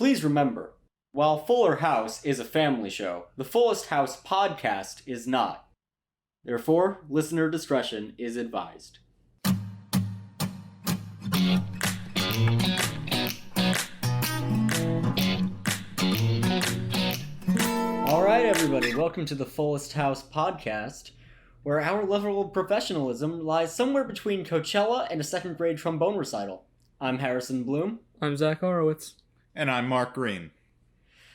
Please remember, while Fuller House is a family show, the Fullest House podcast is not. Therefore, listener discretion is advised. All right, everybody, welcome to the Fullest House podcast, where our level of professionalism lies somewhere between Coachella and a second grade trombone recital. I'm Harrison Bloom. I'm Zach Horowitz. And I'm Mark Greene.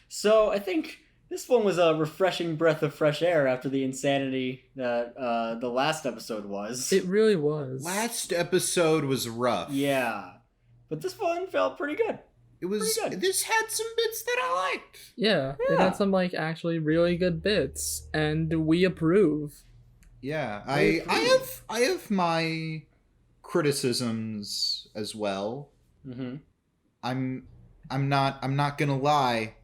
So I think this one was a refreshing breath of fresh air after the insanity that the last episode was. It really was. Last episode was rough. Yeah. But this one felt pretty good. It was. Pretty good. This had some bits that I liked. Yeah, it had some actually really good bits, and we approve. Yeah, I have my criticisms as well. Mm-hmm. I'm not gonna lie.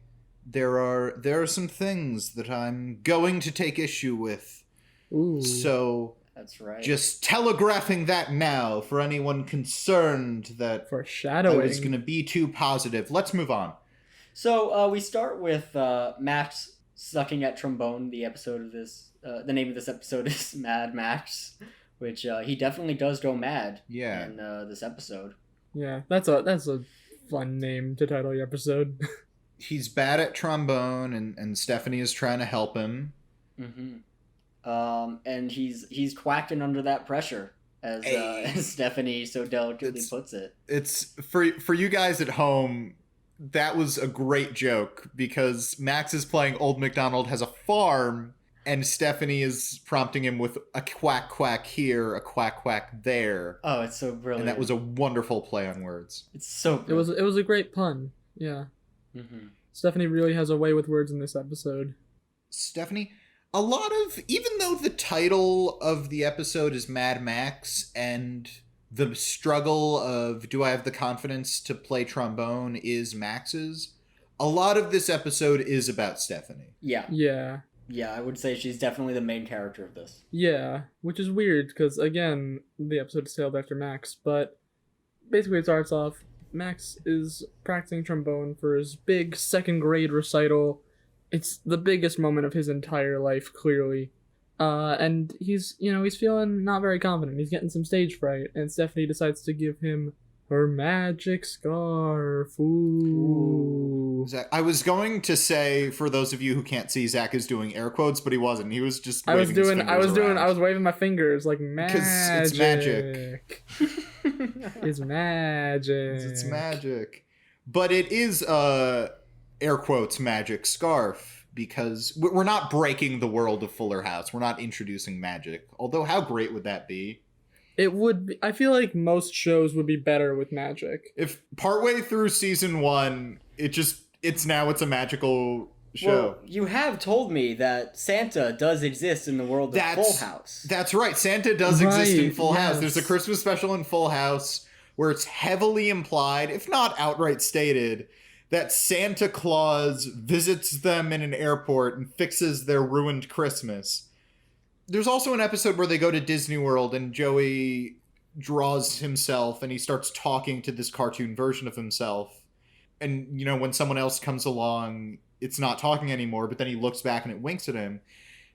There are some things that I'm going to take issue with. Ooh. So That's right. just telegraphing that now for anyone concerned that Foreshadowing. I was gonna be too positive. Let's move on. So we start with Max sucking at trombone. The name of this episode is Mad Max, which he definitely does go mad. Yeah. In this episode. Yeah, that's a fun name to title the episode. He's bad at trombone, and Stephanie is trying to help him. Mm-hmm. And he's quacking under that pressure, as Stephanie so delicately puts it. It's for you guys at home. That was a great joke because Max is playing Old MacDonald has a farm, and Stephanie is prompting him with a quack quack here, a quack quack there. Oh, it's so brilliant! And that was a wonderful play on words. It's so good. It was a great pun. Yeah. Mm-hmm. Stephanie really has a way with words in this episode. Stephanie, even though the title of the episode is Mad Max and the struggle of do I have the confidence to play trombone is Max's, a lot of this episode is about Stephanie. Yeah. Yeah. Yeah, I would say she's definitely the main character of this. Yeah, which is weird because, again, the episode is tailed after Max, but basically it starts off, Max is practicing trombone for his big second grade recital. It's the biggest moment of his entire life, clearly. And he's feeling not very confident. He's getting some stage fright, and Stephanie decides to give him her magic scarf. Ooh. Zach, I was going to say, for those of you who can't see, Zach is doing air quotes, but he wasn't. He was just I was waving my fingers like magic. Because it's magic. It's magic. It's magic. But it is air quotes magic scarf, because we're not breaking the world of Fuller House. We're not introducing magic. Although how great would that be? It would be. I feel like most shows would be better with magic. If partway through season 1, it's a magical show. Well, you have told me that Santa does exist in the world of Full House. That's right. Santa does exist in Full House. There's a Christmas special in Full House where it's heavily implied, if not outright stated, that Santa Claus visits them in an airport and fixes their ruined Christmas. There's also an episode where they go to Disney World and Joey draws himself and he starts talking to this cartoon version of himself. And, when someone else comes along, it's not talking anymore, but then he looks back and it winks at him.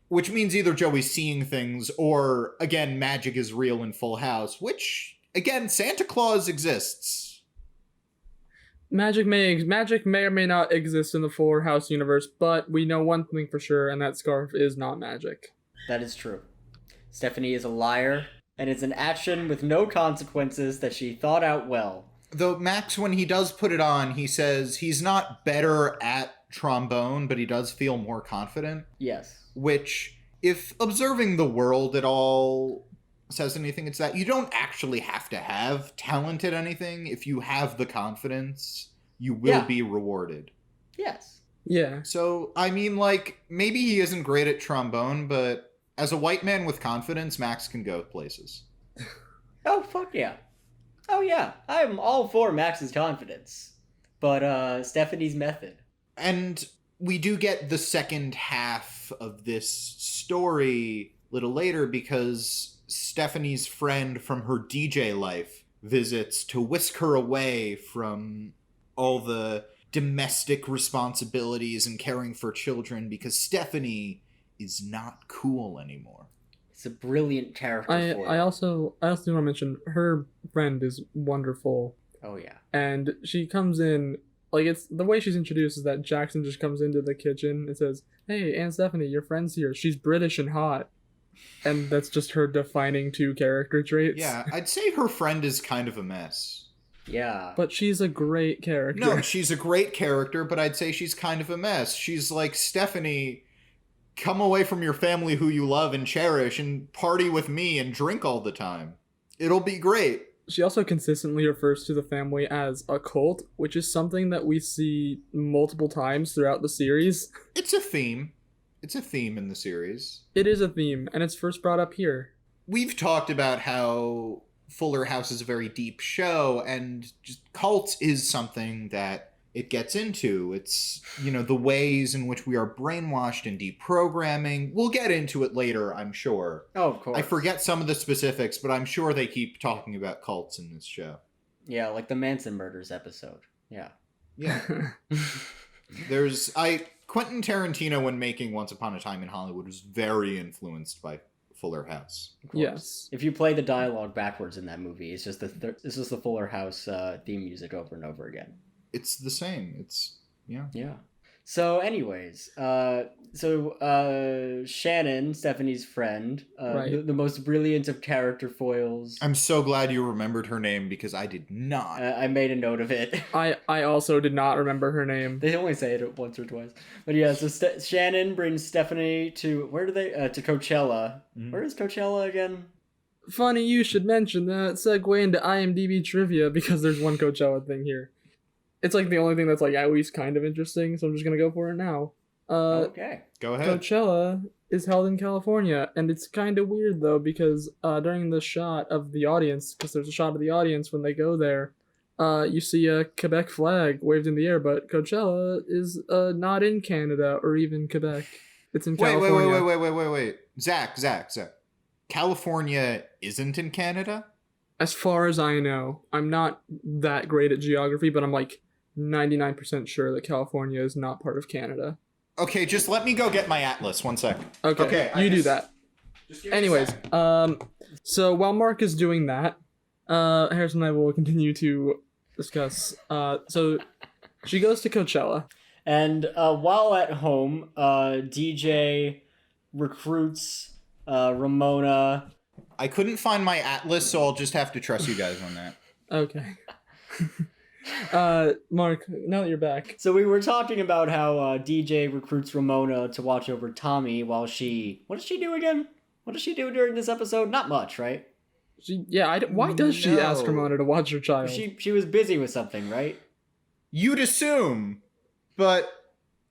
Which means either Joey's seeing things or, again, magic is real in Full House. Which, again, Santa Claus exists. Magic may or may not exist in the Fuller House universe, but we know one thing for sure, and that scarf is not magic. That is true. Stephanie is a liar, and it's an action with no consequences that she thought out well. Though Max, when he does put it on, he says he's not better at trombone, but he does feel more confident. Yes. Which, if observing the world at all says anything, it's that you don't actually have to have talent at anything. If you have the confidence, you will be rewarded. Yes. Yeah. So, maybe he isn't great at trombone, but as a white man with confidence, Max can go places. Oh, fuck yeah. Oh, yeah. I'm all for Max's confidence. But, Stephanie's method. And we do get the second half of this story a little later because Stephanie's friend from her DJ life visits to whisk her away from all the domestic responsibilities and caring for children because Stephanie is not cool anymore. It's a brilliant character. I also want to mention her friend is wonderful. Oh yeah. And she comes in, like, it's the way she's introduced is that Jackson just comes into the kitchen and says, "Hey, Aunt Stephanie, your friend's here. She's British and hot." And that's just her defining 2 character traits. Yeah, I'd say her friend is kind of a mess. Yeah. But she's a great character. No, she's a great character, but I'd say she's kind of a mess. She's like, Stephanie, come away from your family who you love and cherish and party with me and drink all the time. It'll be great. She also consistently refers to the family as a cult, which is something that we see multiple times throughout the series. It's a theme. It's a theme in the series. It is a theme, and it's first brought up here. We've talked about how Fuller House is a very deep show, and just cults is something that it gets into. It's, the ways in which we are brainwashed and deprogramming. We'll get into it later, I'm sure. Oh, of course. I forget some of the specifics, but I'm sure they keep talking about cults in this show. Yeah, like the Manson murders episode. Yeah. Yeah. Quentin Tarantino, when making Once Upon a Time in Hollywood, was very influenced by Fuller House. Yes. If you play the dialogue backwards in that movie, it's just the Fuller House theme music over and over again. It's the same. Yeah. So anyways, Shannon, Stephanie's friend, right. the most brilliant of character foils. I'm so glad you remembered her name because I did not. I made a note of it. I also did not remember her name. They only say it once or twice. But yeah, so Shannon brings Stephanie to, where do they, to Coachella. Mm-hmm. Where is Coachella again? Funny you should mention that. Segue into IMDb trivia because there's one Coachella thing here. It's like the only thing that's like at least kind of interesting, so I'm just gonna go for it now. Okay. Go ahead. Coachella is held in California, and it's kind of weird though because during the shot of the audience, because there's a shot of the audience when they go there, you see a Quebec flag waved in the air, but Coachella is not in Canada or even Quebec. It's in California. Wait. Zach. California isn't in Canada? As far as I know, I'm not that great at geography, but I'm like 99% sure that California is not part of Canada. Okay, just let me go get my atlas. 1 sec. Okay, you do that. Anyways, so while Mark is doing that, Harrison and I will continue to discuss. So she goes to Coachella. And while at home, DJ recruits Ramona. I couldn't find my atlas, so I'll just have to trust you guys on that. Okay. Mark, now that you're back. So we were talking about how DJ recruits Ramona to watch over Tommy while she... What does she do again? What does she do during this episode? Not much, right? Why does she ask Ramona to watch her child? She was busy with something, right? You'd assume, but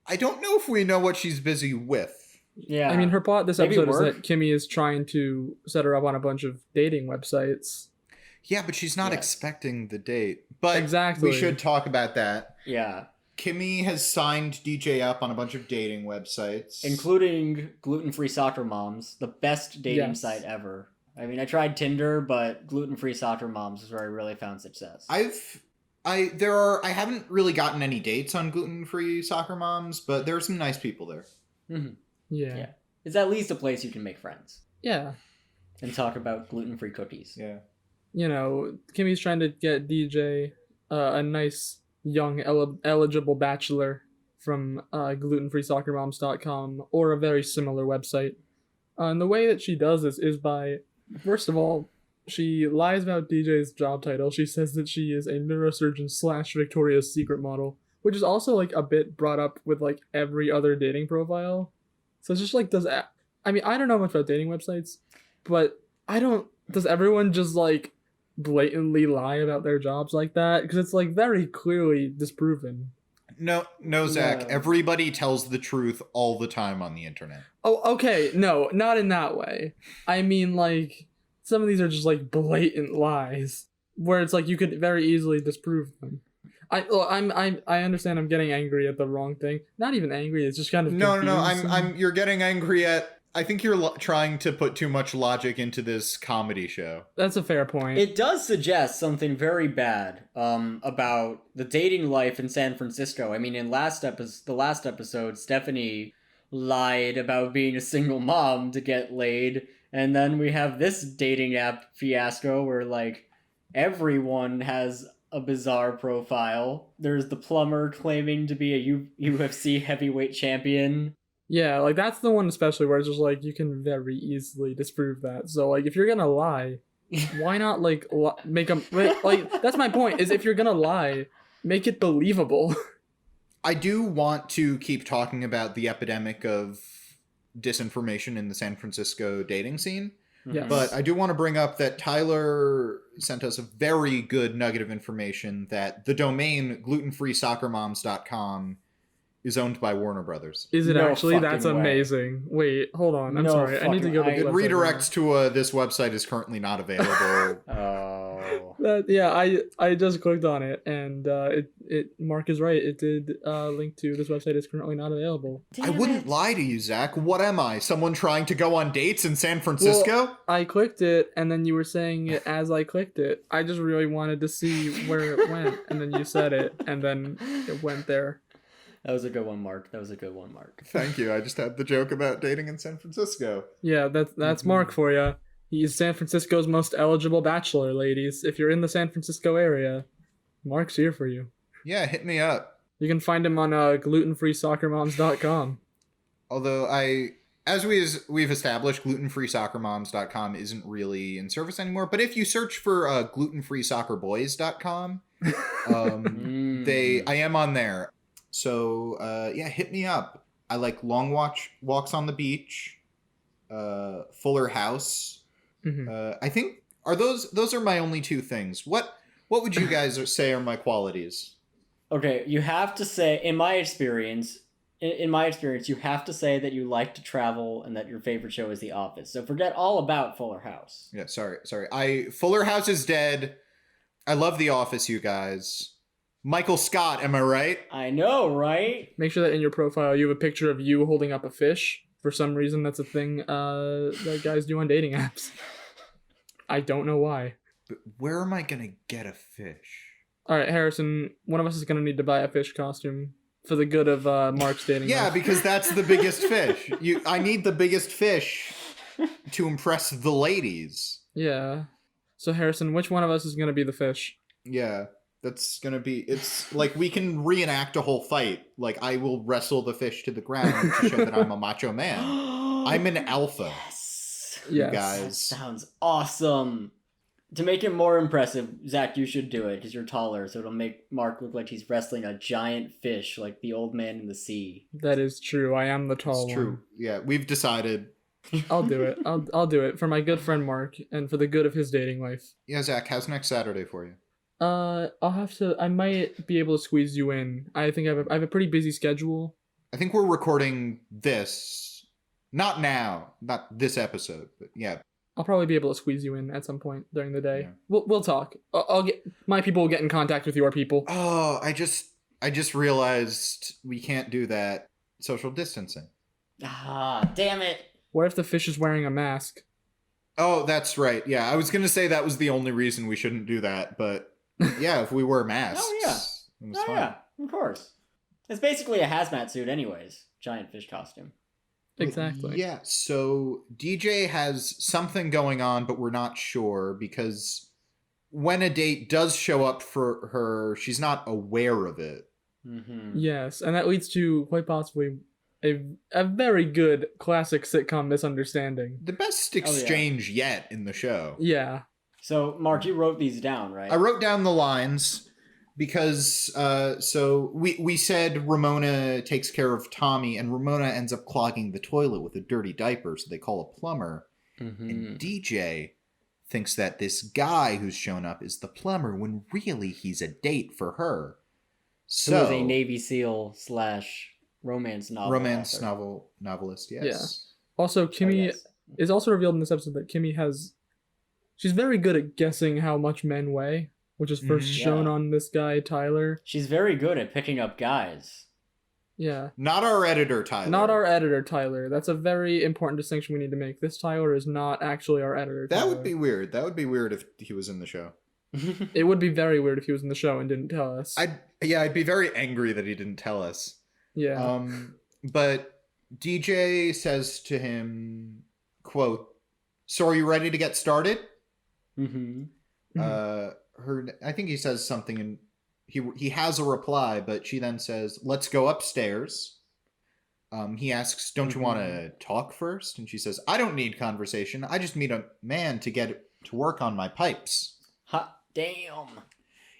I don't know if we know what she's busy with. Yeah. I mean, her plot this episode is that Kimmy is trying to set her up on a bunch of dating websites. Yeah, but she's not expecting the date. But exactly. We should talk about that. Yeah. Kimmy has signed DJ up on a bunch of dating websites. Including Gluten-Free Soccer Moms, the best dating site ever. I mean, I tried Tinder, but Gluten-Free Soccer Moms is where I really found success. I haven't really gotten any dates on Gluten-Free Soccer Moms, but there are some nice people there. Mm-hmm. Yeah. It's at least a place you can make friends. Yeah. And talk about gluten-free cookies. Yeah. You know, Kimmy's trying to get DJ a nice, young, eligible bachelor from glutenfreesoccermoms.com or a very similar website. And the way that she does this is by, first of all, she lies about DJ's job title. She says that she is a neurosurgeon / Victoria's Secret model, which is also like a bit brought up with like every other dating profile. So it's just like, I mean, I don't know much about dating websites, but does everyone just like blatantly lie about their jobs like that? Because it's like very clearly disproven. No, Zach. Yeah. Everybody tells the truth all the time on the internet. Oh, okay. No, not in that way. I mean, like, some of these are just like blatant lies where it's like you could very easily disprove them. I understand I'm getting angry at the wrong thing. Not even angry, it's just kind of No, you're getting angry at I think you're trying to put too much logic into this comedy show. That's a fair point. It does suggest something very bad about the dating life in San Francisco. I mean, in the last episode, Stephanie lied about being a single mom to get laid, and then we have this dating app fiasco where, like, everyone has a bizarre profile. There's the plumber claiming to be a UFC heavyweight champion. Yeah, like, that's the one especially where it's just, like, you can very easily disprove that. So, like, if you're gonna lie, why not, like, make them... Like, that's my point, is if you're gonna lie, make it believable. I do want to keep talking about the epidemic of disinformation in the San Francisco dating scene. Yes. But I do want to bring up that Tyler sent us a very good nugget of information that the domain glutenfreesoccermoms.com is owned by Warner Brothers. Is it No actually? That's fucking way. amazing. Wait, hold on. I'm No sorry. I need to go to fucking- the It website redirects to this website is currently not available. Oh. Yeah, I just clicked on it, and Mark is right. It did link to this website is currently not available. I wouldn't lie to you, Zach. What am I? Someone trying to go on dates in San Francisco? Well, I clicked it, and then you were saying it as I clicked it. I just really wanted to see where it went, and then you said it, and then it went there. That was a good one, Mark. That was a good one, Mark. Thank you. I just had the joke about dating in San Francisco. Yeah, that's Mark for you. He's San Francisco's most eligible bachelor, ladies. If you're in the San Francisco area, Mark's here for you. Yeah, hit me up. You can find him on glutenfreesoccermoms.com. Although as we've established, glutenfreesoccermoms.com isn't really in service anymore. But if you search for glutenfreesoccerboys.com, I am on there. So yeah, hit me up. I like long walks on the beach, Fuller House. Mm-hmm. I think those are my only two things. What would you guys say are my qualities? Okay, you have to say, in my experience, you have to say that you like to travel and that your favorite show is The Office. So forget all about Fuller House. Yeah, sorry. Fuller House is dead. I love The Office, you guys. Michael Scott, am I right? I know, right? Make sure that in your profile you have a picture of you holding up a fish. For some reason, that's a thing that guys do on dating apps. I don't know why. But where am I gonna get a fish? All right, Harrison, one of us is going to need to buy a fish costume for the good of Mark's dating Yeah, life. because that's the biggest fish. I need the biggest fish to impress the ladies. Yeah. So, Harrison, which one of us is going to be the fish? Yeah, that's gonna be... It's like we can reenact a whole fight. Like, I will wrestle the fish to the ground to show that I'm a macho man. I'm an alpha. Yes. You Yes. That guys. sounds awesome. To make it more impressive, Zach, you should do it because you're taller, so it'll make Mark look like he's wrestling a giant fish, like the old man in the sea. That is true. I am the tall It's true. Yeah, we've decided. one. I'll do it. I'll do it for my good friend Mark and for the good of his dating life. Yeah, Zach, how's next Saturday for you? I'll have to. I might be able to squeeze you in. I think I have a pretty busy schedule. I think we're recording this. Not now. Not this episode, but yeah. I'll probably be able to squeeze you in at some point during the day. Yeah. We'll talk. My people will get in contact with your people. Oh, I just realized we can't do that. Social distancing. Ah, damn it. What if the fish is wearing a mask? Oh, that's right. Yeah, I was gonna say that was the only reason we shouldn't do that, but yeah, if we wear masks. Oh, yeah. it was Oh, fine. yeah, of course. It's basically a hazmat suit anyways. Giant fish costume. Exactly. Yeah, so DJ has something going on, but we're not sure because when a date does show up for her, she's not aware of it. Mm-hmm. Yes, and that leads to quite possibly a very good classic sitcom misunderstanding. The best exchange yet in the show. Yeah. So, Mark, you wrote these down, right? I wrote down the lines because so we said Ramona takes care of Tommy, and Ramona ends up clogging the toilet with a dirty diaper, so they call a plumber. Mm-hmm. And DJ thinks that this guy who's shown up is the plumber when really he's a date for her. So, So was a Navy SEAL / romance novel. author. Novelist, yes. Yeah. Also, Kimmy yes. is also revealed in this episode that Kimmy she's very good at guessing how much men weigh, which is first Mhm. shown Yeah. on this guy, Tyler. She's very good at picking up guys. Yeah. Not our editor, Tyler. Not our editor, Tyler. That's a very important distinction we need to make. This Tyler is not actually our editor, Tyler. That would be weird. That would be weird if he was in the show. It would be very weird if he was in the show and didn't tell us. I'd be very angry that he didn't tell us. Yeah. But DJ says to him, quote, "So are you ready to get started?" Mm-hmm. I think he says something, and he has a reply, but she then says, "Let's go upstairs." He asks, "Don't you want to talk first?" And she says, "I don't need conversation. I just need a man to get to work on my pipes." Hot damn.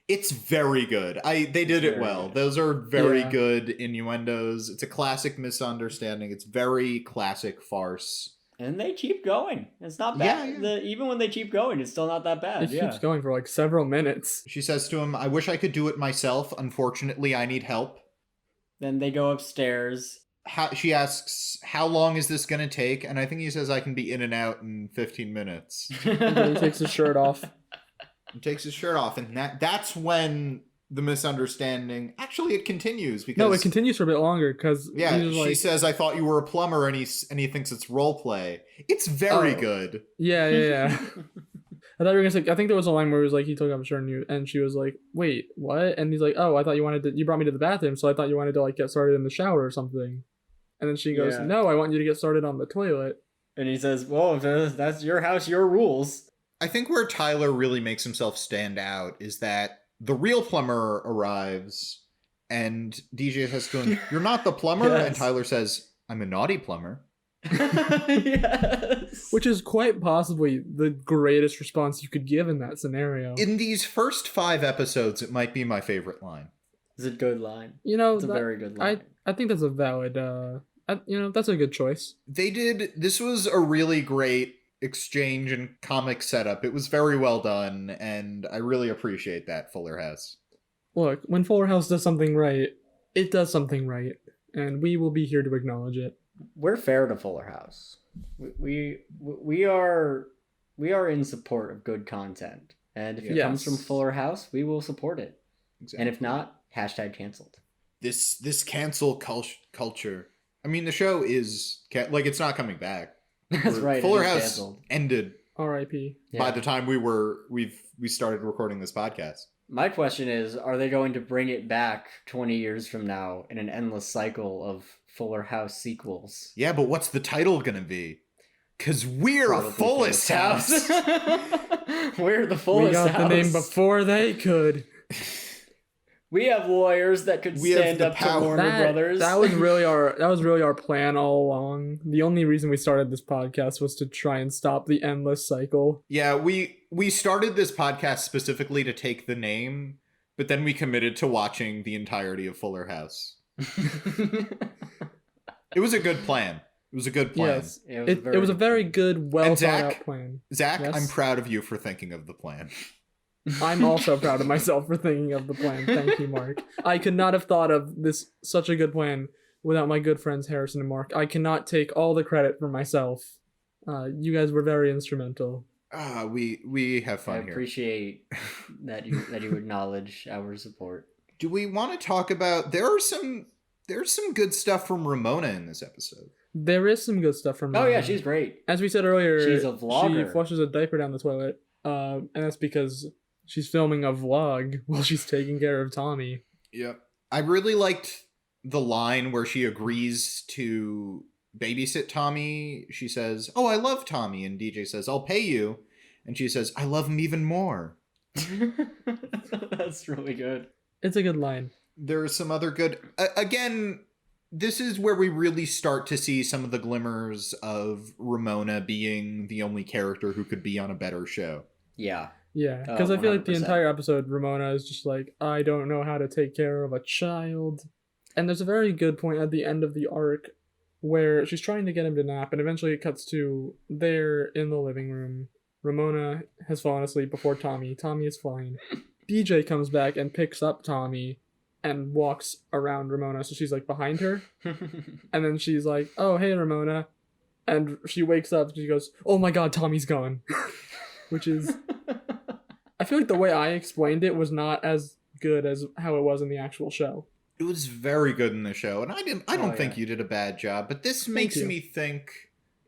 It's very good. They did it well. Those are very good innuendos. It's a classic misunderstanding. It's very classic farce. And they keep going. It's not bad. Yeah. Even when they keep going, it's still not that bad. It keeps going for like several minutes. She says to him, "I wish I could do it myself. Unfortunately, I need help." Then they go upstairs. She asks, "How long is this going to take?" And I think he says, "I can be in and out in 15 minutes. And then he takes his shirt off. He takes his shirt off, and that's when the misunderstanding actually it continues because no, it continues for a bit longer because she says, "I thought you were a plumber," and he thinks it's role play. It's very good. Yeah. I thought you were gonna say. I think there was a line where it was like he took off his shirt and she was like, "Wait, what?" And he's like, "Oh, I thought you brought me to the bathroom, so I thought you wanted to like get started in the shower or something." And then she goes, "No, I want you to get started on the toilet." And he says, "Well, if that's your house, your rules." I think where Tyler really makes himself stand out is that the real plumber arrives and DJ says to him, "You're not the plumber?" And Tyler says, "I'm a naughty plumber." Yes. Which is quite possibly the greatest response you could give in that scenario. In these first 5 episodes, it might be my favorite line. It's a good line. It's a very good line. I think that's a valid, that's a good choice. This was a really great exchange and comic setup. It was very well done, and I really appreciate that, Fuller House. Look, when Fuller House does something right, it does something right, and we will be here to acknowledge it. We're fair to Fuller House. We are in support of good content, and if it comes from Fuller House, we will support it. Exactly. And if not, #canceled. This cancel culture. I mean, the show is it's not coming back. That's right. Fuller House ended. R.I.P. By the time we started recording this podcast. My question is, are they going to bring it back 20 years from now in an endless cycle of Fuller House sequels? Yeah, but what's the title gonna be? Because we're Probably Fullest House. We're the Fullest House. We got the name before they could. We have lawyers that could stand up to Warner Brothers. That was really our plan all along. The only reason we started this podcast was to try and stop the endless cycle. Yeah, we started this podcast specifically to take the name, but then we committed to watching the entirety of Fuller House. It was a good plan. It was a good plan. Yes, it was a very good, well thought out plan. Zach, yes? I'm proud of you for thinking of the plan. I'm also proud of myself for thinking of the plan. Thank you, Mark. I could not have thought of such a good plan without my good friends Harrison and Mark. I cannot take all the credit for myself. You guys were very instrumental. We have fun here. I appreciate that you acknowledge our support. Do we want to talk about there's some good stuff from Ramona in this episode? There is some good stuff from Ramona. Oh yeah, she's great. As we said earlier, she's a vlogger. She flushes a diaper down the toilet. And that's because she's filming a vlog while she's taking care of Tommy. Yep. I really liked the line where she agrees to babysit Tommy. She says, "Oh, I love Tommy." And DJ says, "I'll pay you." And she says, "I love him even more." That's really good. It's a good line. There are some other good... again, this is where we really start to see some of the glimmers of Ramona being the only character who could be on a better show. Yeah. Yeah, because I feel like the entire episode, Ramona is just like, I don't know how to take care of a child. And there's a very good point at the end of the arc where she's trying to get him to nap, and eventually it cuts to there in the living room. Ramona has fallen asleep before Tommy. Tommy is fine. DJ comes back and picks up Tommy and walks around Ramona, so she's like behind her. And then she's like, "Oh, hey, Ramona." And she wakes up and she goes, "Oh my god, Tommy's gone." Which is... I feel like the way I explained it was not as good as how it was in the actual show. It was very good in the show, and I don't think you did a bad job, but this makes me think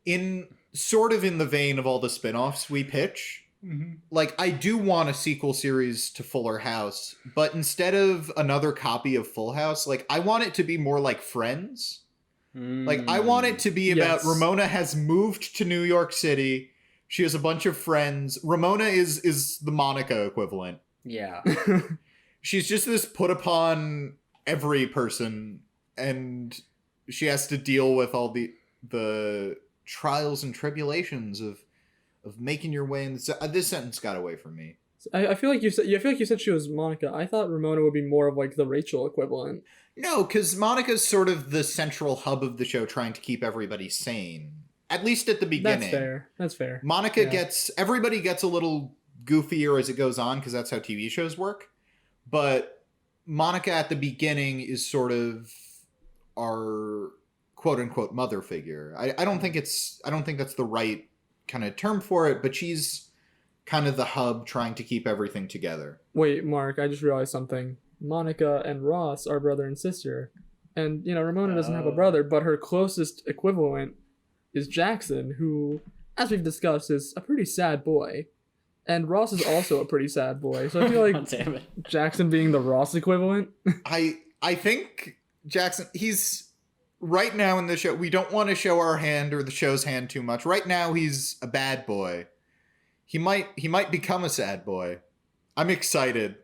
in the vein of all the spin-offs we pitch. Mm-hmm. Like, I do want a sequel series to Fuller House, but instead of another copy of Full House, like, I want it to be more like Friends. Like, I want it to be about Ramona has moved to New York City. She has a bunch of friends. Ramona is the Monica equivalent. Yeah. She's just this put upon every person, and she has to deal with all the trials and tribulations of making your way in this sentence got away from me. I feel like you said she was Monica. I thought Ramona would be more of like the Rachel equivalent. No, because Monica's sort of the central hub of the show, trying to keep everybody sane. At least at the beginning. That's fair. Monica everybody gets a little goofier as it goes on, because that's how TV shows work. But Monica at the beginning is sort of our quote unquote mother figure. I don't think that's the right kind of term for it, but she's kind of the hub trying to keep everything together. Wait, Mark, I just realized something. Monica and Ross are brother and sister. And, Ramona doesn't have a brother, but her closest equivalent is Jackson, who, as we've discussed, is a pretty sad boy. And Ross is also a pretty sad boy. So I feel like Damn it. Jackson being the Ross equivalent. I think Jackson, he's right now in the show, we don't want to show our hand or the show's hand too much. Right now he's a bad boy. He might become a sad boy. I'm excited.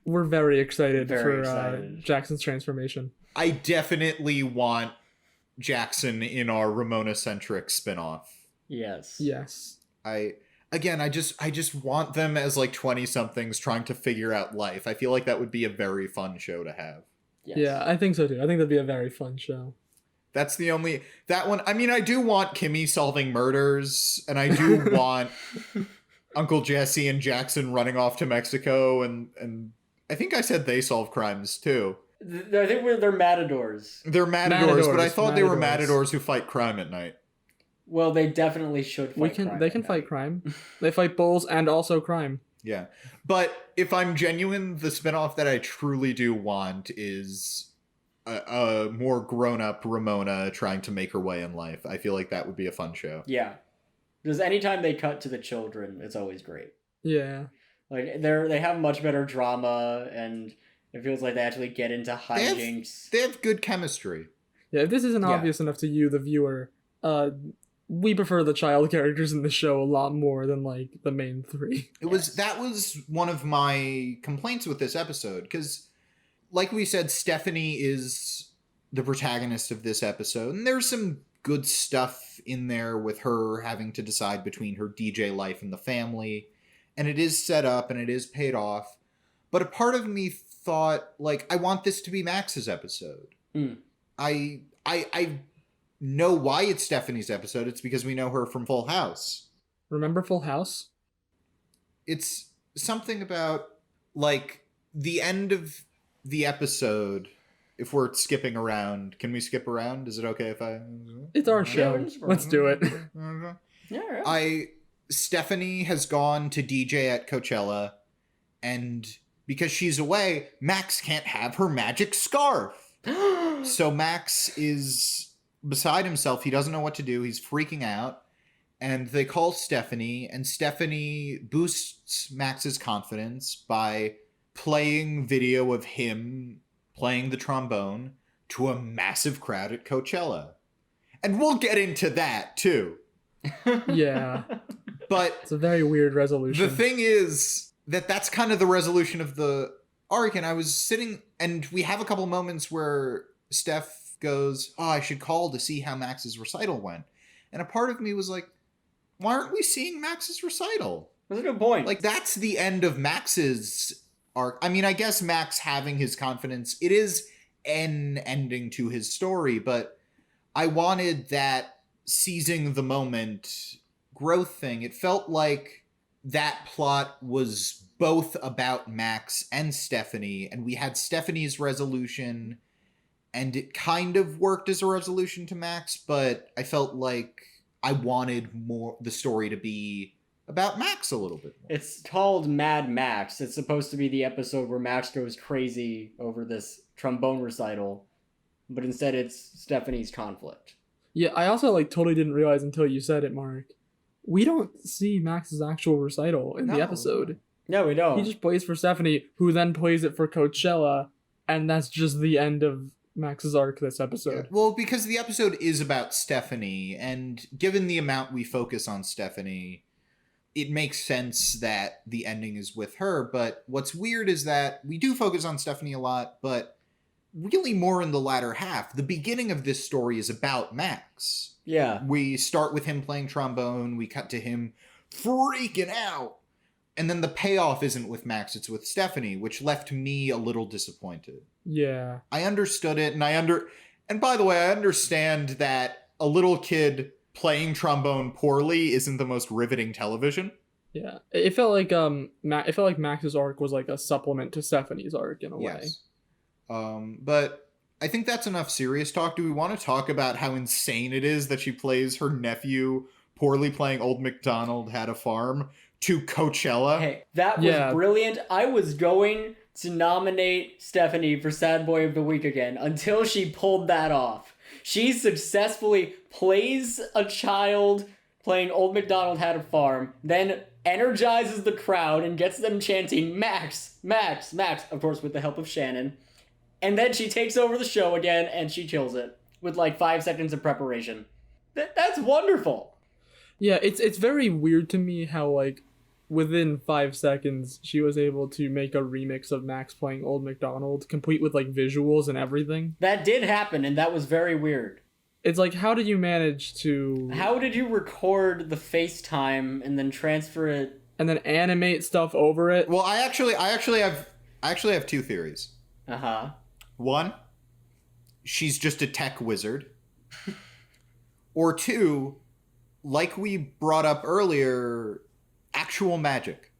We're very excited for Jackson's transformation. I definitely want Jackson in our Ramona-centric spinoff. Yes. I just want them as like 20-somethings trying to figure out life. I feel like that would be a very fun show to have. Yes. Yeah, I think so too. I think that'd be a very fun show. That's that one. I mean, I do want Kimmy solving murders, and I do want Uncle Jesse and Jackson running off to Mexico, and I think I said they solve crimes too. I think they're matadors. They're matadors, but I thought they were matadors who fight crime at night. Well, they definitely should fight crime. They can fight crime. They fight bulls and also crime. Yeah. But if I'm genuine, the spinoff that I truly do want is a more grown-up Ramona trying to make her way in life. I feel like that would be a fun show. Yeah. Because anytime they cut to the children, it's always great. Yeah. Like, they have much better drama, and it feels like they actually get into hijinks. They have good chemistry. Yeah, if this isn't obvious enough to you, the viewer, we prefer the child characters in the show a lot more than, like, the main three. That was one of my complaints with this episode, because, like we said, Stephanie is the protagonist of this episode, and there's some good stuff in there with her having to decide between her DJ life and the family, and it is set up and it is paid off. But a part of me thought, like, I want this to be Max's episode. I know why it's Stephanie's episode. It's because we know her from Full House. Remember Full House? It's something about, like, the end of the episode. If we're skipping around, can we skip around? Is it okay if I... It's our show. Let's do it. Yeah. Stephanie has gone to DJ at Coachella, and because she's away, Max can't have her magic scarf. So Max is beside himself. He doesn't know what to do. He's freaking out. And they call Stephanie, and Stephanie boosts Max's confidence by playing video of him playing the trombone to a massive crowd at Coachella. And we'll get into that, too. Yeah. But it's a very weird resolution. The thing is that that's kind of the resolution of the arc, and I was sitting, and we have a couple moments where Steph goes, I should call to see how Max's recital went. And a part of me was like, why aren't we seeing Max's recital? That's a good point. Like, that's the end of Max's arc. I mean, I guess Max having his confidence, it is an ending to his story, but I wanted that seizing the moment growth thing. It felt like that plot was both about Max and Stephanie, and we had Stephanie's resolution, and it kind of worked as a resolution to Max, but I felt like I wanted the story to be about Max a little bit more. It's called Mad Max. It's supposed to be the episode where Max goes crazy over this trombone recital, but instead it's Stephanie's conflict. Yeah, I also totally didn't realize until you said it, Mark. We don't see Max's actual recital in the episode. No, we don't. He just plays for Stephanie, who then plays it for Coachella, and that's just the end of Max's arc this episode. Yeah, well, because the episode is about Stephanie, and given the amount we focus on Stephanie, it makes sense that the ending is with her. But what's weird is that we do focus on Stephanie a lot, but really more in the latter half. The beginning of this story is about Max. Yeah. We start with him playing trombone, we cut to him freaking out, and then the payoff isn't with Max, it's with Stephanie, which left me a little disappointed. Yeah. I understood it, and by the way, I understand that a little kid playing trombone poorly isn't the most riveting television. Yeah. It felt like it felt like Max's arc was like a supplement to Stephanie's arc in a way. But I think that's enough serious talk. Do we want to talk about how insane it is that she plays her nephew poorly playing Old MacDonald Had a Farm to Coachella? Hey, that was brilliant. I was going to nominate Stephanie for Sad Boy of the Week again until she pulled that off. She successfully plays a child playing Old MacDonald Had a Farm, then energizes the crowd and gets them chanting, Max, Max, Max, of course with the help of Shannon. And then she takes over the show again and she kills it with 5 seconds of preparation. That's wonderful. Yeah, it's very weird to me how within 5 seconds she was able to make a remix of Max playing Old MacDonald, complete with visuals and everything. That did happen, and that was very weird. It's how did you manage to... How did you record the FaceTime and then transfer it... and then animate stuff over it? Well, I actually have two theories. Uh-huh. One, she's just a tech wizard. Or two, like we brought up earlier, actual magic.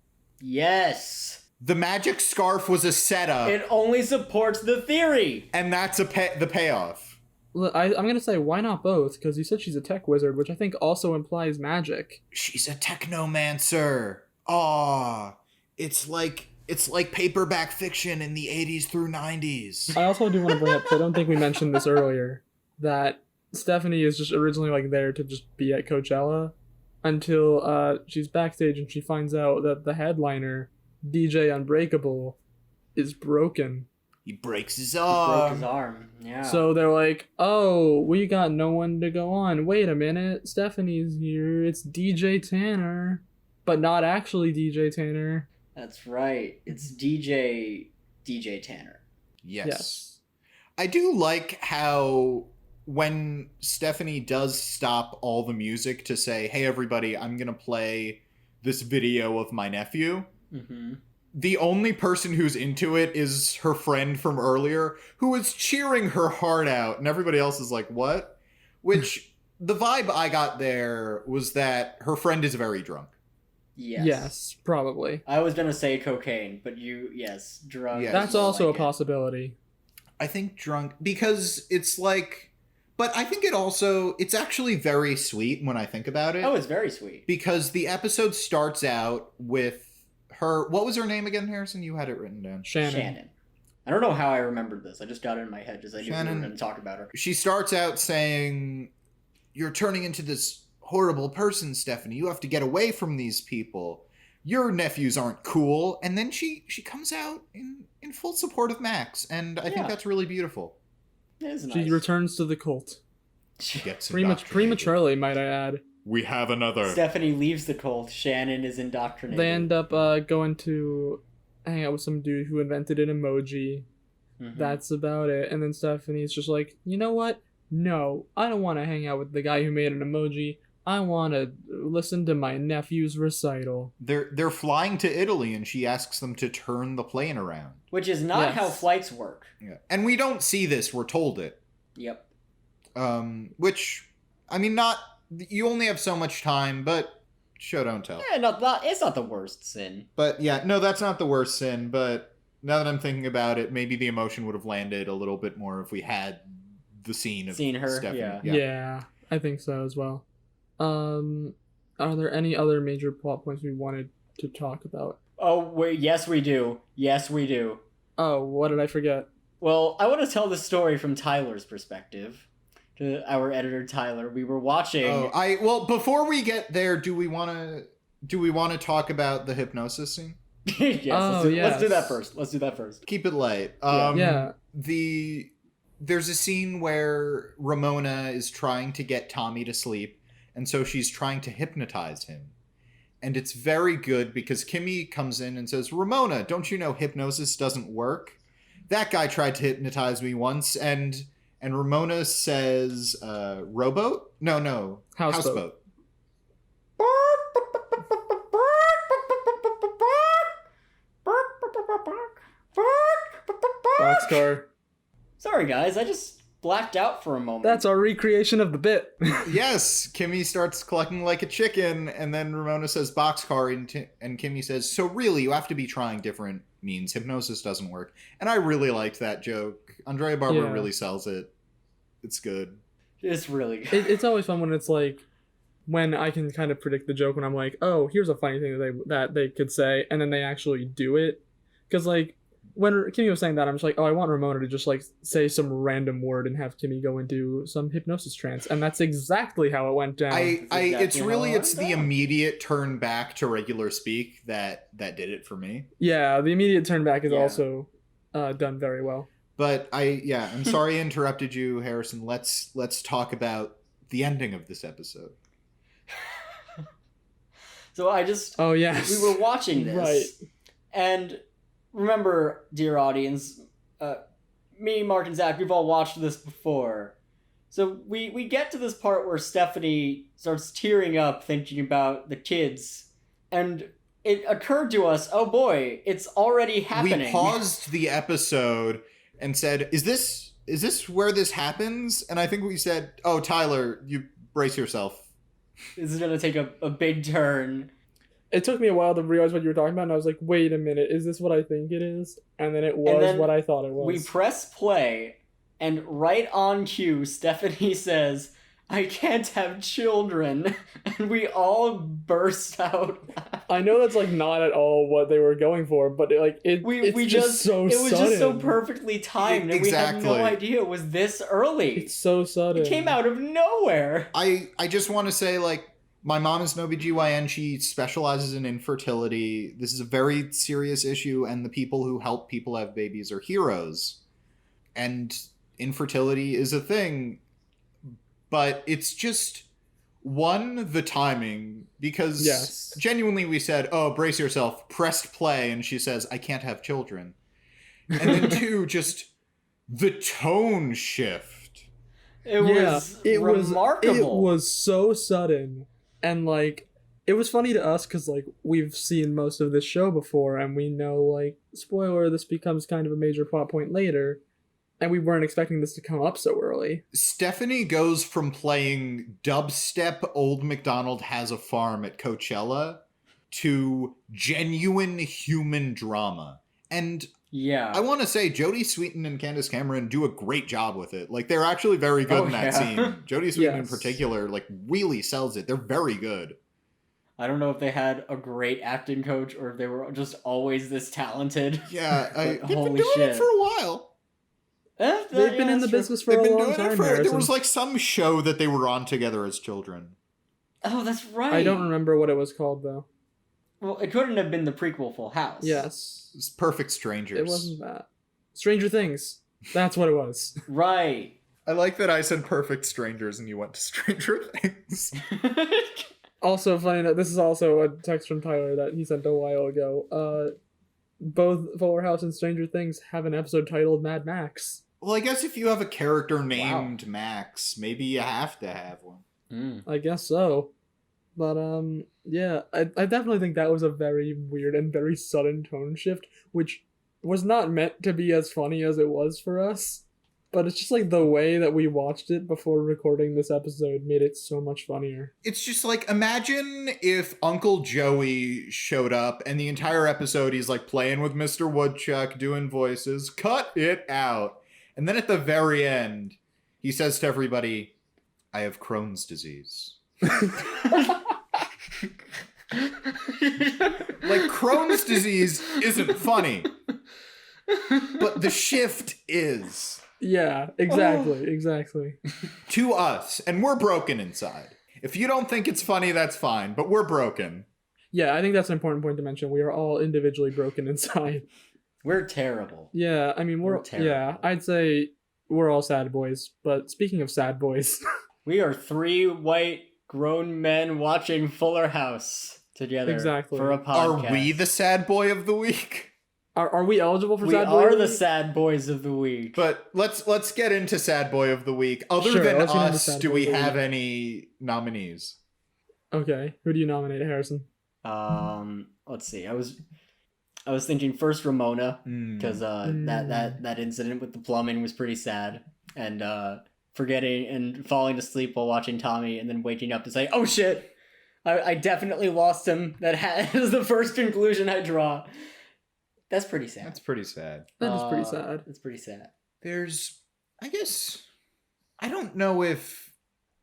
Yes. The magic scarf was a setup. It only supports the theory. And that's the payoff. I'm going to say, why not both? Because you said she's a tech wizard, which I think also implies magic. She's a technomancer. Aw, it's like paperback fiction in the 80s through 90s. I also do want to bring up, I don't think we mentioned this earlier, that Stephanie is just originally there to just be at Coachella until she's backstage and she finds out that the headliner, DJ Unbreakable, is broken. He breaks his arm. He broke his arm, yeah. So they're like, oh, we got no one to go on. Wait a minute, Stephanie's here. It's DJ Tanner. But not actually DJ Tanner. That's right. It's DJ Tanner. Yes. I do like how when Stephanie does stop all the music to say, hey, everybody, I'm going to play this video of my nephew. Mm-hmm. The only person who's into it is her friend from earlier, who is cheering her heart out, and everybody else is like, what? Which, the vibe I got there was that her friend is very drunk. Yes, probably. I was going to say cocaine, but yes, drunk. Yes. That's also a possibility. I think drunk, because it's but I think it's actually very sweet when I think about it. Oh, it's very sweet. Because the episode starts out with her, what was her name again, Harrison? You had it written down. Shannon. I don't know how I remembered this. I just got it in my head because I knew we were going to talk about her. She starts out saying, you're turning into this horrible person, Stephanie. You have to get away from these people. Your nephews aren't cool. And then she comes out in full support of Max. And I think that's really beautiful. It is nice. She returns to the cult. She gets prematurely, might I add. We have another. Stephanie leaves the cult. Shannon is indoctrinated. They end up going to hang out with some dude who invented an emoji. Mm-hmm. That's about it. And then Stephanie's just like, you know what? No, I don't want to hang out with the guy who made an emoji. I want to listen to my nephew's recital. They're flying to Italy, and she asks them to turn the plane around. Which is not how flights work. Yeah, and we don't see this. We're told it. Yep. Which, I mean, you only have so much time, but show don't tell. Yeah, it's not the worst sin. But yeah, no, that's not the worst sin. But now that I'm thinking about it, maybe the emotion would have landed a little bit more if we had the scene of her. Stephanie. Yeah. Yeah, I think so as well. Are there any other major plot points we wanted to talk about? Oh, wait, yes we do. Yes we do. Oh, what did I forget? Well, I want to tell the story from Tyler's perspective. To our editor Tyler, we were watching. Well, before we get there, do we want to talk about the hypnosis scene? Yes, let's do that first. Let's do that first. Keep it light. Yeah. There's a scene where Ramona is trying to get Tommy to sleep, and so she's trying to hypnotize him. And it's very good because Kimmy comes in and says, "Ramona, don't you know hypnosis doesn't work? That guy tried to hypnotize me once," and Ramona says, "Rowboat? No, houseboat." Boxcar. Sorry, guys, I just blacked out for a moment. That's our recreation of the bit. Yes, Kimmy starts clucking like a chicken, and then Ramona says boxcar, and Kimmy says, "So really, you have to be trying different means. Hypnosis doesn't work." And I really liked that joke. Andrea Barber really sells it. It's good. It's really good. It's always fun when it's like, when I can kind of predict the joke when I'm like, oh, here's a funny thing that they could say, and then they actually do it. Because like, when Kimmy was saying that, I'm just like, oh, I want Ramona to just like say some random word and have Kimmy go into some hypnosis trance, and that's exactly how it went down. It's the immediate turn back to regular speak that did it for me. Yeah, the immediate turn back is also done very well. But I'm sorry I interrupted you, Harrison. Let's talk about the ending of this episode. So oh yes, we were watching this, right? And remember, dear audience, me, Mark, and Zach, we've all watched this before. So we get to this part where Stephanie starts tearing up thinking about the kids, and it occurred to us, oh boy, it's already happening. We paused the episode and said, is this where this happens? And I think we said, oh, Tyler, you brace yourself. This is going to take a big turn. It took me a while to realize what you were talking about, and I was like, wait a minute, is this what I think it is? And then it was what I thought it was. We press play, and right on cue, Stephanie says, "I can't have children," and we all burst out. I know that's like not at all what they were going for, but it was just so perfectly timed, and we had no idea it was this early. It's so sudden. It came out of nowhere. I just want to say, like, my mom is an OBGYN. She specializes in infertility. This is a very serious issue, and the people who help people have babies are heroes. And infertility is a thing. But it's just, the timing, because genuinely we said, oh, brace yourself, pressed play, and she says, I can't have children. And then two, just the tone shift. It was remarkable. It was so sudden. And, like, it was funny to us because, like, we've seen most of this show before, and we know, like, spoiler, this becomes kind of a major plot point later. And we weren't expecting this to come up so early. Stephanie goes from playing dubstep Old MacDonald Has a Farm at Coachella to genuine human drama. And I want to say Jodie Sweetin and Candace Cameron do a great job with it. Like, they're actually very good in that scene. Jodie Sweetin in particular, like, really sells it. They're very good. I don't know if they had a great acting coach or if they were just always this talented. Yeah, they've been doing it for a while. They've been in the business for a long time. There was like some show that they were on together as children. Oh, that's right. I don't remember what it was called, though. Well, it couldn't have been the prequel Full House. Yes. It's Perfect Strangers. It wasn't that. Stranger Things. That's what it was. Right. I like that I said Perfect Strangers and you went to Stranger Things. Also, funny enough, this is also a text from Tyler that he sent a while ago. Both Fuller House and Stranger Things have an episode titled Mad Max. Well, I guess if you have a character named Max, maybe you have to have one. I guess so. But, yeah, I definitely think that was a very weird and very sudden tone shift, which was not meant to be as funny as it was for us. But it's just like the way that we watched it before recording this episode made it so much funnier. It's just like, imagine if Uncle Joey showed up and the entire episode he's like playing with Mr. Woodchuck, doing voices, cut it out. And then at the very end, he says to everybody, I have Crohn's disease. Like, Crohn's disease isn't funny, but the shift is. Yeah, exactly. To us, and we're broken inside. If you don't think it's funny, that's fine, but we're broken. Yeah, I think that's an important point to mention. We are all individually broken inside. We're terrible. Yeah, I mean, we're terrible. Yeah, I'd say we're all sad boys. But speaking of sad boys, we are 3 white grown men watching Fuller House together for a podcast. Are we the sad boy of the week? Are we eligible for we sad boy? We are the sad boys of the week. But let's get into sad boy of the week. Other than us, do we have any nominees? Okay, who do you nominate, Harrison? Let's see. I was thinking first Ramona, because that incident with the plumbing was pretty sad, and forgetting and falling asleep while watching Tommy, and then waking up to say, "Oh shit, I definitely lost him." That is the first conclusion I draw. That's pretty sad. That is pretty sad. It's pretty sad. There's, I guess, I don't know if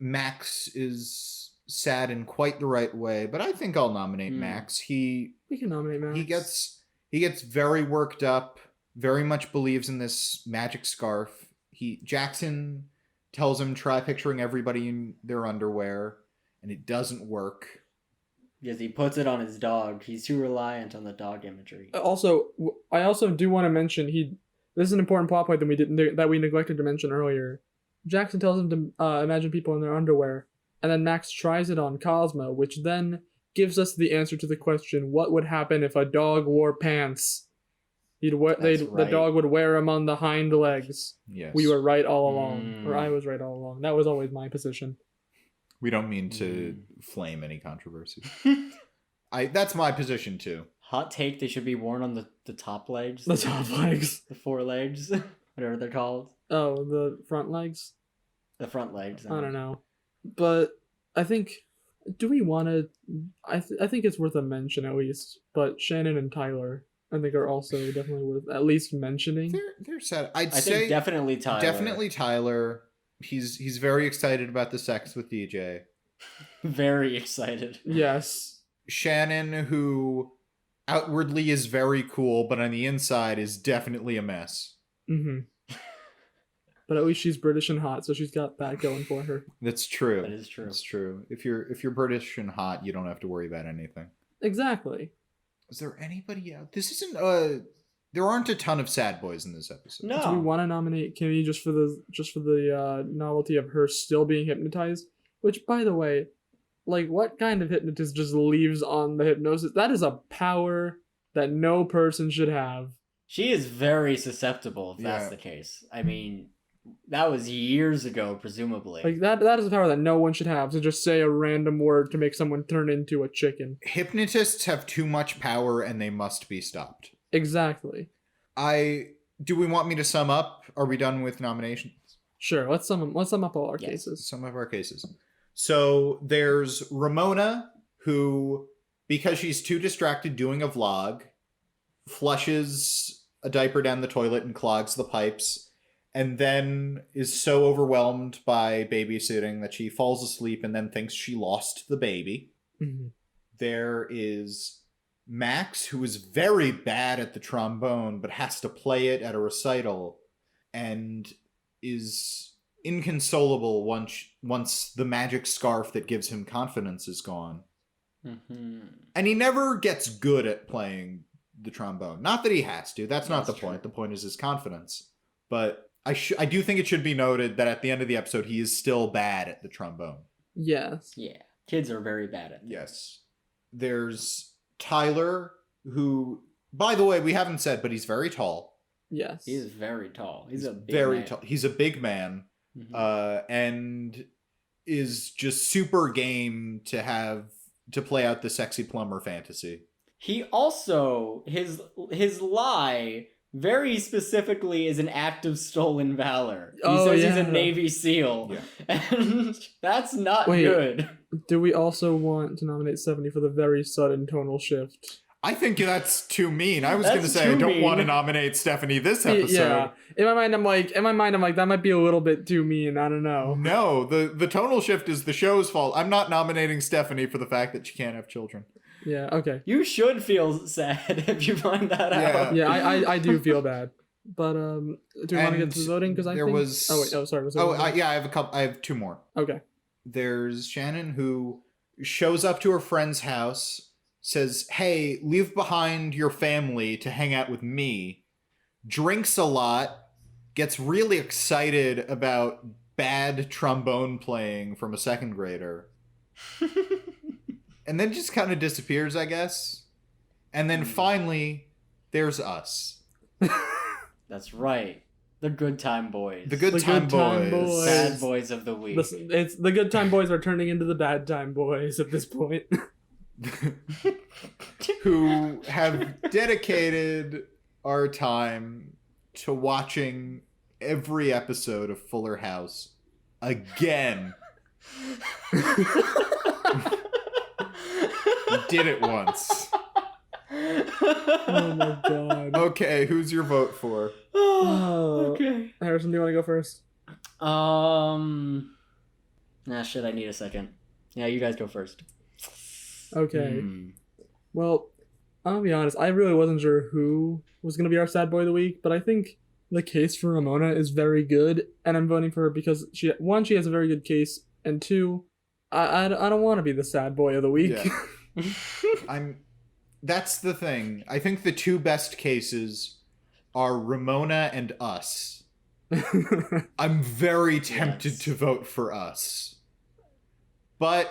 Max is sad in quite the right way, but I think I'll nominate Max. We can nominate Max. He gets very worked up, very much believes in this magic scarf. Jackson tells him try picturing everybody in their underwear, and it doesn't work. Because he puts it on his dog. He's too reliant on the dog imagery. Also, I also do want to mention this is an important plot point that we neglected to mention earlier. Jackson tells him to imagine people in their underwear, and then Max tries it on Cosmo, which then gives us the answer to the question: what would happen if a dog wore pants? The dog would wear them on the hind legs. Yes. We were right all along, or I was right all along. That was always my position. We don't mean to flame any controversy. That's my position too. Hot take: they should be worn on the top legs. The top legs. The 4 legs, whatever they're called. Oh, the front legs. The front legs. I don't know, but I think. Do we want to? I think it's worth a mention at least. But Shannon and Tyler, I think, are also definitely worth at least mentioning. They're sad. I think definitely Tyler. Definitely Tyler. He's very excited about the sex with DJ. Very excited. Yes. Shannon, who outwardly is very cool, but on the inside is definitely a mess. Mm-hmm. But at least she's British and hot, so she's got that going for her. That's true. That is true. That's true. If you're British and hot, you don't have to worry about anything. Exactly. Is there anybody out? This isn't there aren't a ton of sad boys in this episode. No. Do we want to nominate Kimmy just for the novelty of her still being hypnotized? Which, by the way, like, what kind of hypnotist just leaves on the hypnosis? That is a power that no person should have. She is very susceptible, if that's the case. I mean, that was years ago, presumably. Like, that is a power that no one should have, to just say a random word to make someone turn into a chicken. Hypnotists have too much power and they must be stopped. Exactly. Do we want me to sum up? Are we done with nominations? Sure, let's sum up all our cases. Some of our cases. So there's Ramona, who, because she's too distracted doing a vlog, flushes a diaper down the toilet and clogs the pipes, and then is so overwhelmed by babysitting that she falls asleep and then thinks she lost the baby. Mm-hmm. There is Max, who is very bad at the trombone, but has to play it at a recital, and is inconsolable once the magic scarf that gives him confidence is gone. Mm-hmm. And he never gets good at playing the trombone. Not that he has to. That's not the true. point. The point is his confidence. But I do think it should be noted that at the end of the episode, he is still bad at the trombone. Yes. Yeah. Kids are very bad at it. Yes. There's Tyler, who, by the way, we haven't said, but he's very tall. Yes. He is very tall. He's a big very man. tall. He's a big man. Mm-hmm. And is just super game to play out the sexy plumber fantasy. He also, his lie very specifically is an act of stolen valor. He says he's a Navy SEAL. Yeah. And that's not good. Do we also want to nominate 70 for the very sudden tonal shift? I think that's too mean. I was That's going to say I too don't want to mean. nominate Stephanie this episode. Yeah. In my mind, I'm like, that might be a little bit too mean. I don't know. No, the tonal shift is the show's fault. I'm not nominating Stephanie for the fact that she can't have children. Yeah, okay. You should feel sad if you find that out. Yeah, I do feel bad. But do we want to get to the voting? Because I think... Oh, wait, sorry. I have two more. Okay. There's Shannon, who shows up to her friend's house, says, hey, leave behind your family to hang out with me, drinks a lot, gets really excited about bad trombone playing from a second grader, and then just kind of disappears, I guess. And then finally, there's us. That's right. The Good Time Boys. The Good Time Boys. Bad boys of the week. Listen, it's the Good Time Boys are turning into the Bad Time Boys at this point. Who have dedicated our time to watching every episode of Fuller House again. We did it once. Oh my god. Okay, who's your vote for? Oh, okay. Harrison, do you want to go first? Shit, I need a second. Yeah, you guys go first. Okay. Well, I'll be honest, I really wasn't sure who was going to be our sad boy of the week, but I think the case for Ramona is very good, and I'm voting for her because she has a very good case, and two, I don't want to be the sad boy of the week. Yeah. That's the thing. I think the two best cases are Ramona and us. I'm very tempted to vote for us. But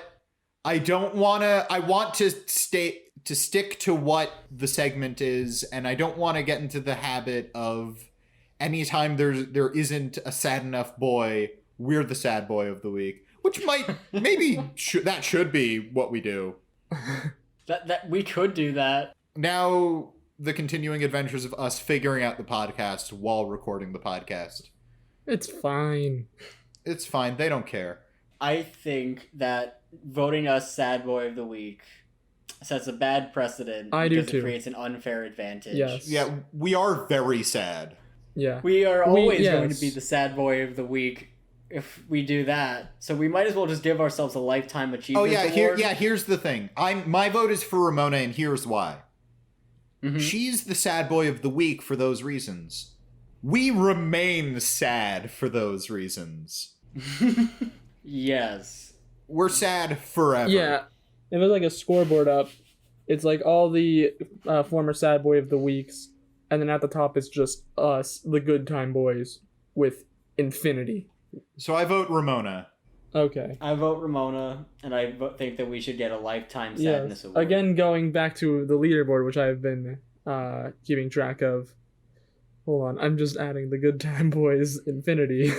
I don't want to... I want to stick to what the segment is, and I don't want to get into the habit of anytime there isn't a sad enough boy, we're the sad boy of the week. Which that should be what we do. That we could do that. Now, the continuing adventures of us figuring out the podcast while recording the podcast. It's fine. It's fine. They don't care. I think that voting us sad boy of the week sets a bad precedent. I do because too. It creates an unfair advantage. Yes. Yeah, we are very sad. Yeah. We are always going to yes. be the sad boy of the week if we do that. So we might as well just give ourselves a lifetime achievement award. Here's the thing. My vote is for Ramona, and here's why. Mm-hmm. She's the sad boy of the week for those reasons. We remain sad for those reasons. Yes. We're sad forever. Yeah. If there's like a scoreboard up, it's like all the former sad boy of the weeks, and then at the top it's just us, the Good Time Boys, with infinity. So I vote Ramona. Okay. I vote Ramona, and I think that we should get a lifetime sadness award. Again, going back to the leaderboard, which I've been keeping track of. Hold on, I'm just adding the Good Time Boys infinity.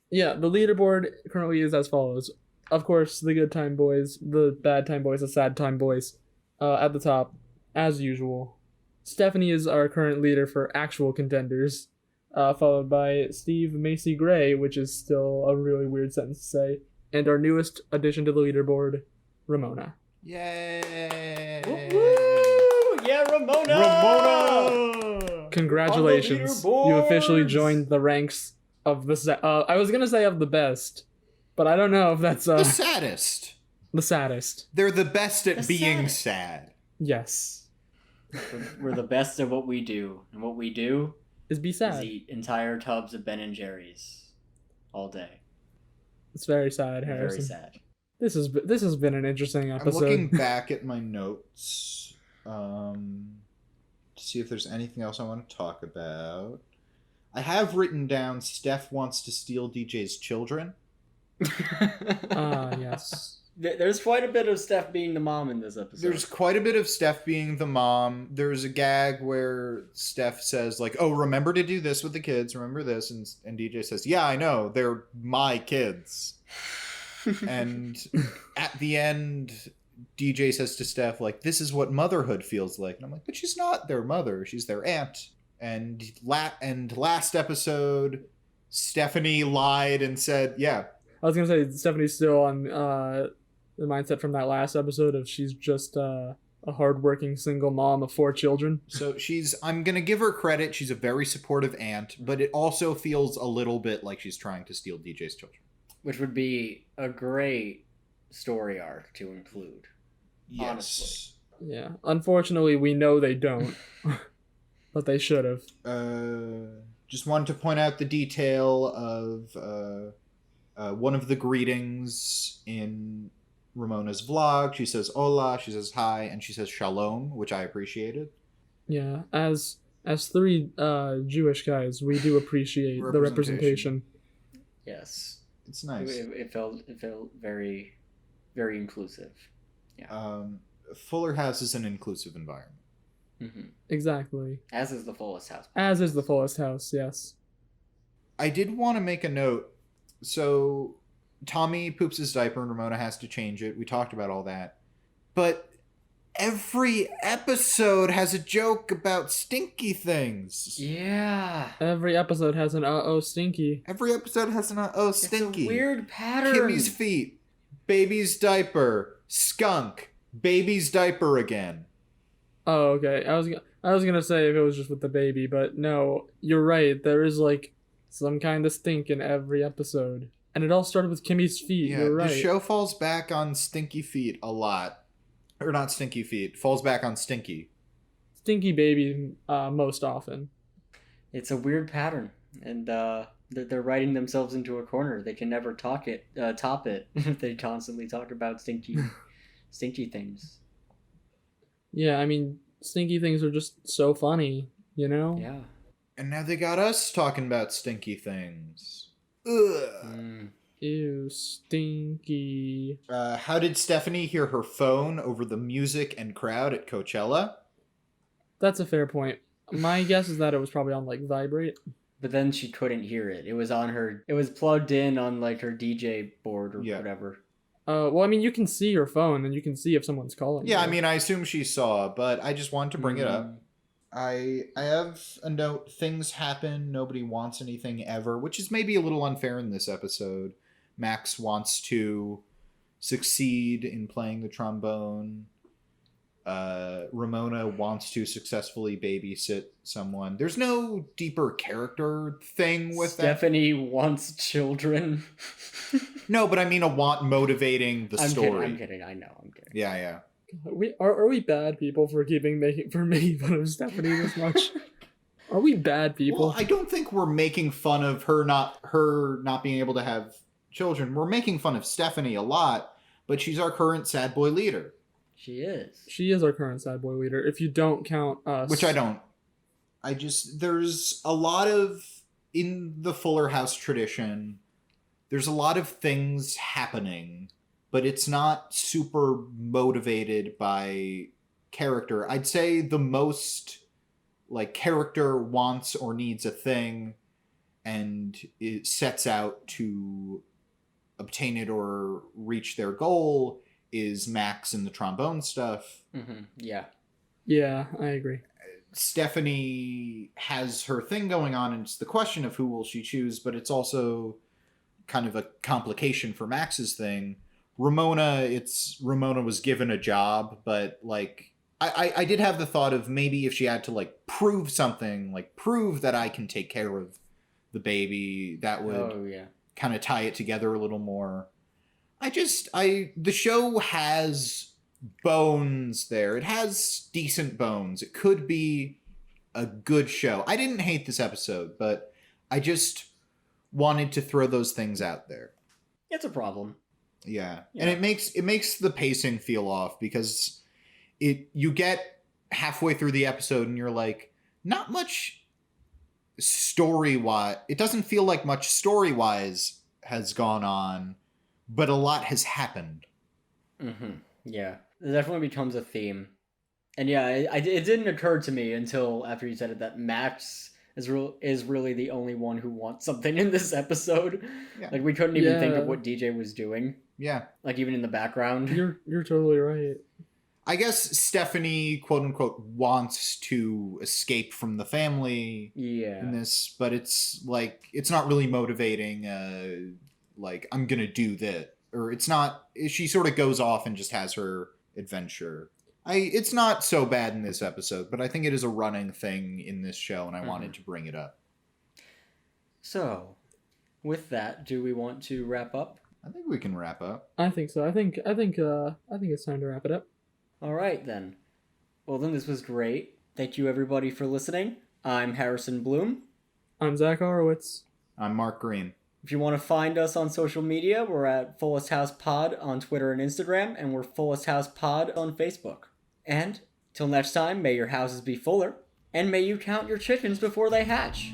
Yeah, the leaderboard currently is as follows. Of course, the Good Time Boys, the Bad Time Boys, the Sad Time Boys, at the top, as usual. Stephanie is our current leader for actual contenders, followed by Steve Macy Gray, which is still a really weird sentence to say, and our newest addition to the leaderboard, Ramona. Yay! Woo! Yeah, Ramona! Ramona! Congratulations, you officially joined the ranks of the I was gonna say of the best, but I don't know if that's the saddest. The saddest. They're the best at The being saddest. sad. Yes. We're the best at what we do, and what we do Is be is sad. eat entire tubs of Ben and Jerry's all day. It's very sad, Harrison. Very sad. This has been an interesting episode. I'm looking back at my notes to see if there's anything else I want to talk about. I have written down Steph wants to steal DJ's children. Yes. There's quite a bit of Steph being the mom in this episode. There's quite a bit of Steph being the mom. There's a gag where Steph says, like, oh, remember to do this with the kids. Remember this. And DJ says, yeah, I know. They're my kids. And at the end, DJ says to Steph, like, this is what motherhood feels like. And I'm like, but she's not their mother. She's their aunt. And last episode, Stephanie lied and said, yeah. I was gonna say Stephanie's still on the mindset from that last episode of she's just a a hardworking single mom of 4 children. So I'm going to give her credit. She's a very supportive aunt, but it also feels a little bit like she's trying to steal DJ's children. Which would be a great story arc to include. Yes. Honestly. Yeah. Unfortunately, we know they don't. But they should have. Just wanted to point out the detail of one of the greetings in Ramona's vlog. She says hola, she says hi, and she says shalom, which I appreciated. Yeah, as 3 Jewish guys, we do appreciate the representation. Yes. It's nice. It felt very, very inclusive. Yeah. Fuller House is an inclusive environment. Mm-hmm. Exactly. As is the Fullest House. As is the Fullest House, yes. I did want to make a note. So Tommy poops his diaper and Ramona has to change it. We talked about all that. But every episode has a joke about stinky things. Yeah. Every episode has an uh-oh stinky. Every episode has an uh-oh stinky. It's a weird pattern. Kimmy's feet. Baby's diaper. Skunk. Baby's diaper again. Oh, okay. I was gonna say if it was just with the baby, but no, you're right. There is like some kind of stink in every episode, and it all started with Kimmy's feet. Yeah, you're right. The show falls back on stinky feet a lot, or not stinky feet. Falls back on stinky. Stinky baby, most often. It's a weird pattern, and they're writing themselves into a corner. They can never top it if they constantly talk about stinky things. Yeah, I mean, stinky things are just so funny, you know? Yeah. And now they got us talking about stinky things. Ugh. Ew, stinky. How did Stephanie hear her phone over the music and crowd at Coachella? That's a fair point. My guess is that it was probably on, like, vibrate. But then she couldn't hear it. It was plugged in on, like, her DJ board or whatever. Well, I mean, you can see your phone, and you can see if someone's calling. Yeah, you. I mean, I assume she saw, but I just wanted to bring it up. I have a note. Things happen. Nobody wants anything ever, which is maybe a little unfair in this episode. Max wants to succeed in playing the trombone. Ramona wants to successfully babysit someone. There's no deeper character thing with Stephanie wants children. No, but I mean a want motivating the story. I'm kidding. I know. I'm kidding. Yeah. Are we bad people for making fun of Stephanie this much? Are we bad people? Well, I don't think we're making fun of her not being able to have children. We're making fun of Stephanie a lot, but she's our current sad boy leader. She is. She is our current sad boy leader, if you don't count us. Which I don't. There's a lot of, in the Fuller House tradition, there's a lot of things happening, but it's not super motivated by character. I'd say the most, like, character wants or needs a thing and it sets out to obtain it or reach their goal is Max and the trombone stuff. Mm-hmm. Yeah. Yeah, I agree. Stephanie has her thing going on, and it's the question of who will she choose, but it's also kind of a complication for Max's thing. Ramona was given a job, but like I did have the thought of maybe if she had to like prove something, like prove that I can take care of the baby, that would kind of tie it together a little more. The show has bones there. It has decent bones. It could be a good show. I didn't hate this episode, but I just wanted to throw those things out there. It's a problem. Yeah. And it makes the pacing feel off because you get halfway through the episode and you're like, not much story-wise. It doesn't feel like much story-wise has gone on, but a lot has happened. Mm-hmm. Yeah. It definitely becomes a theme. And yeah, it didn't occur to me until after you said it that Max is really the only one who wants something in this episode. Yeah. Like, we couldn't even think of what DJ was doing. Yeah. Like, even in the background. You're totally right. I guess Stephanie, quote unquote, wants to escape from the family in this, but it's like, it's not really motivating, like, I'm gonna do that. Or it's not, she sort of goes off and just has her adventure. It's not so bad in this episode, but I think it is a running thing in this show, and I wanted to bring it up. So, with that, do we want to wrap up? I think we can wrap up. I think so. I think it's time to wrap it up. All right, then. Well, then this was great. Thank you, everybody, for listening. I'm Harrison Bloom. I'm Zach Horowitz. I'm Mark Greene. If you want to find us on social media, we're at Fullest House Pod on Twitter and Instagram, and we're Fullest House Pod on Facebook. And, till next time, may your houses be fuller, and may you count your chickens before they hatch.